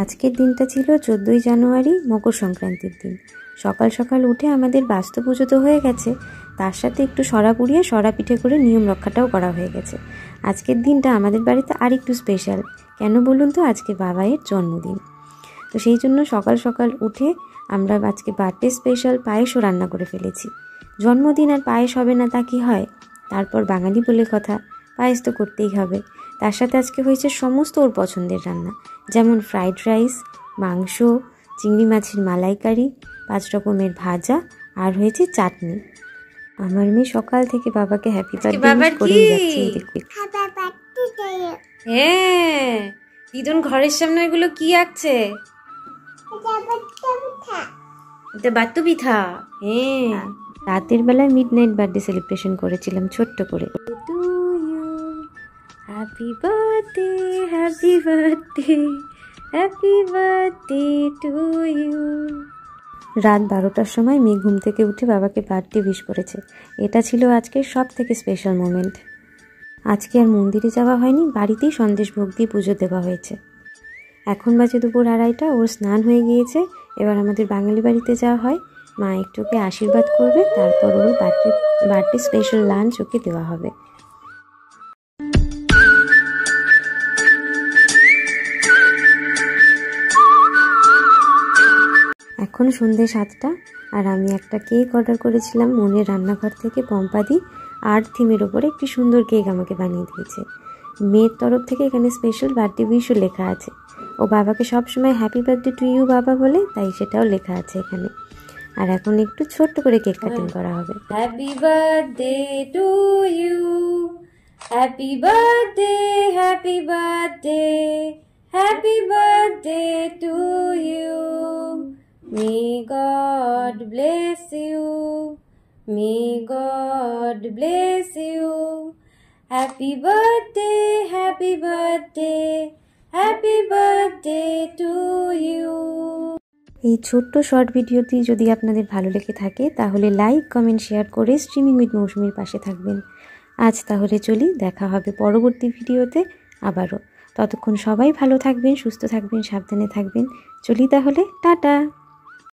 আজকের দিনটা ছিল 14ই জানুয়ারি, মকর সংক্রান্তির দিন। সকাল সকাল উঠে আমাদের বাস্তু পুজো তো হয়ে গেছে, তার সাথে একটু সরা পুড়িয়ে সরা পিঠে করে নিয়ম রক্ষাটাও করা হয়ে গেছে। আজকের দিনটা আমাদের বাড়িতে আর একটু স্পেশাল। কেন বলুন তো, আজকে বাবাইয়ের জন্মদিন। তো সেই জন্য সকাল সকাল উঠে আমরা আজকে বার্থডে স্পেশাল পায়েসও রান্না করে ফেলেছি। জন্মদিন আর পায়েস হবে না তা কি হয়? তারপর বাঙালি বলে কথা, পায়েস তো করতেই হবে। তার সাথে আজকে হয়েছে সমস্ত ওর পছন্দের রান্না, যেমন ফ্রাইড রাইস, মাংস, চিংড়ি মাছের মালাইকারি, 5 রকমের ভাজা, আর হয়েছে চাটনি। আমার মেয়ে সকাল থেকে বাবাকে হ্যাপি বার্থডে করে যাচ্ছে। হ্যাঁ, দিদুন ঘরের সামনে এগুলো কি আঁকছে? এটা বাত্তু পিঠা। হ্যাঁ, রাতের বেলায় মিডনাইট বার্থডে সেলিব্রেশন করেছিলাম ছোট্ট করে। Happy birthday, happy birthday, happy birthday to you. রাত 12টার সময় মেয়ে ঘুম থেকে উঠে বাবাকে বার্থডে উইশ করেছে। এটা ছিল আজকের সব থেকে স্পেশাল মোমেন্ট। আজকে আর মন্দিরে যাওয়া হয়নি, বাড়িতেই সন্দেশ ভোগ দিয়ে পুজো দেওয়া হয়েছে। এখন বাজে দুপুর 2:30, ওর স্নান হয়ে গিয়েছে। এবার আমাদের বাঙালি বাড়িতে যাওয়া হয়, মা একটু ওকে আশীর্বাদ করবে, তারপর ওর বার্থডে স্পেশাল লাঞ্চ ওকে দেওয়া হবে। এখন সন্ধ্যে 7টা, আর আমি একটা কেক অর্ডার করেছিলাম মনের রান্নাঘর থেকে। পম্পাদি আর্ট থিমের ওপরে একটি সুন্দর কেক আমাকে বানিয়ে দিয়েছে। মেয়ের তরফ থেকে এখানে স্পেশাল বার্থডে উইশও লেখা আছে। ও বাবাকে সবসময় হ্যাপি বার্থডে টু ইউ বাবা বলে, তাই সেটাও লেখা আছে এখানে। আর এখন একটু ছোট্ট করে কেক কাটিং করা হবে। Happy birthday to you, happy birthday, happy birthday, happy birthday to you. May God bless you, may God bless you. Happy birthday, happy birthday, happy birthday to you. এই ছোট্ট শর্ট ভিডিওটি যদি আপনাদের ভালো লেগে থাকে তাহলে লাইক, কমেন্ট, শেয়ার করে স্ট্রিমিং উইথ মৌসুমীর পাশে থাকবেন। আজ তাহলে চলি, দেখা হবে পরবর্তী ভিডিওতে আবারও। ততক্ষণ সবাই ভালো থাকবেন, সুস্থ থাকবেন, সাবধানে থাকবেন। চলি তাহলে, টাটা।